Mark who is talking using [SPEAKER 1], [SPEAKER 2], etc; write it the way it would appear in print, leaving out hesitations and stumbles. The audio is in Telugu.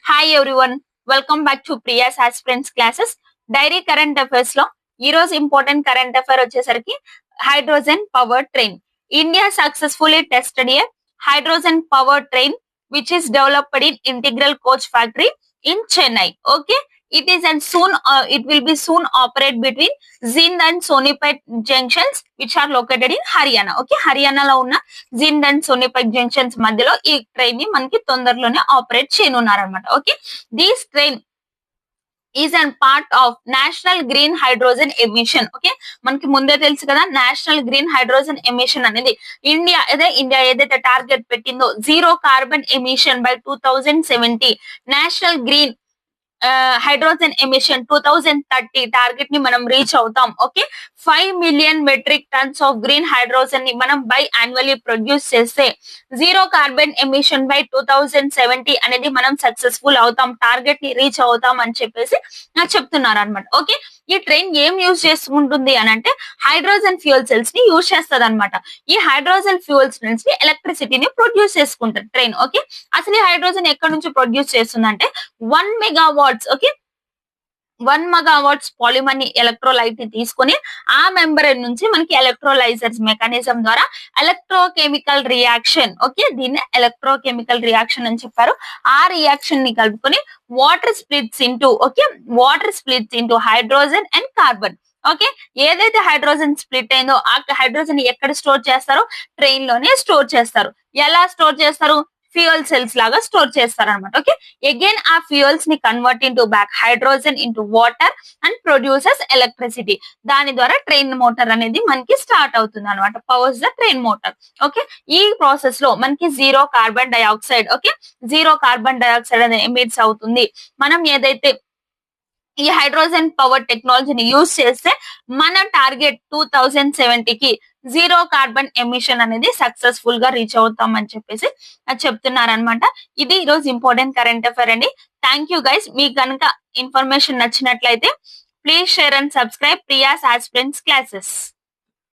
[SPEAKER 1] Hi everyone, welcome back to Priya's aspirants classes. Daily current affairs లో ఈ రోజు ఇంపార్టెంట్ కరెంట్ అఫైర్ వచ్చేసరికి hydrogen power train. India successfully tested a hydrogen power train which is developed in integral coach factory in Chennai. Okay, it is and soon it will be soon operate between Zind and Sonipat junctions which are located in Haryana. Okay, Haryana లో ఉన్న Zind and Sonipat junctions మధ్యలో ఈ ట్రైన్ ని మనకి తొందరలోనే ఆపరేట్ చేయనున్నారన్నమాట. Okay, this train is and part of national green hydrogen emission. Okay, మనకి ముందే తెలుసు కదా, నేషనల్ గ్రీన్ హైడ్రోజన్ ఎమిషన్ అనేది ఇండియా ఏదైతే టార్గెట్ పెట్టిందో zero carbon emission by 2070, national green hydrogen emission 2030 target ని మనం రీచ్ అవుతాం. Okay, 5 million metric tons of green hydrogen ని మనం బై యాన్యువల్లీ ప్రొడ్యూస్ చేస్తే జీరో కార్బన్ ఎమిషన్ బై 2070 అనేది మనం సక్సెస్ఫుల్ అవుతాం, టార్గెట్ ని రీచ్ అవుతాం అని చెప్పేసి నాకు చెప్తున్నారు అనమాట. ఓకే, ఈ ట్రైన్ ఏం యూజ్ చేసుకుంటుంది అని అంటే హైడ్రోజన్ ఫ్యూయల్ సెల్స్ ని యూజ్ చేస్తుంది అనమాట. ఈ హైడ్రోజన్ ఫ్యూయల్ సెల్స్ ని ఎలక్ట్రిసిటీని ప్రొడ్యూస్ చేసుకుంటారు ట్రైన్. ఓకే, అసలు ఈ హైడ్రోజన్ ఎక్కడి నుంచి ప్రొడ్యూస్ చేస్తుందంటే 1 మెగావాట్స్. ఓకే, 1 మెగావాట్స్ పాలిమర్ ని ఎలక్ట్రోలైట్ ని తీసుకొని ఆ మెంబ్రేన్ నుంచి మనకి ఎలక్ట్రోలైజర్స్ మెకానిజం ద్వారా ఎలక్ట్రోకెమికల్ రియాక్షన్, ఓకే, దీన్ని ఎలక్ట్రోకెమికల్ రియాక్షన్ అని చెప్పారు. ఆ రియాక్షన్ ని కలుపుకొని water splits into hydrogen and carbon. Okay, ఏదైతే హైడ్రోజన్ స్ప్లిట్ అయిందో ఆ హైడ్రోజన్ ఎక్కడ స్టోర్ చేస్తారు? ట్రైన్ లోనే స్టోర్ చేస్తారు. ఎలా స్టోర్ చేస్తారు? ఫ్యూయల్ సెల్స్ లాగా స్టోర్ చేస్తారు అనమాట. ఓకే, అగైన్ ఆ ఫ్యూయల్స్ ని convert into back hydrogen into water and produces electricity. దాని ద్వారా ట్రైన్ మోటార్ అనేది మనకి స్టార్ట్ అవుతుంది అనమాట, powers the train motor. Okay, ఈ ప్రాసెస్ లో మనకి జీరో కార్బన్ డైఆక్సైడ్ అనేది ఎమిట్స్ అవుతుంది. మనం ఏదైతే ఈ హైడ్రోజన్ పవర్ టెక్నాలజీని యూజ్ చేస్తే మన టార్గెట్ 2070కి జీరో కార్బన్ ఎమిషన్ అనేది సక్సెస్ఫుల్ గా రీచ్ అవుతాం అని చెప్పేసి చెప్తున్నారనమాట. ఇది ఈ రోజు ఇంపార్టెంట్ కరెంట్ అఫైర్ అండి. Thank you guys. మీకు కనుక ఇన్ఫర్మేషన్ నచ్చినట్లయితే please share and subscribe Priya's aspirants classes.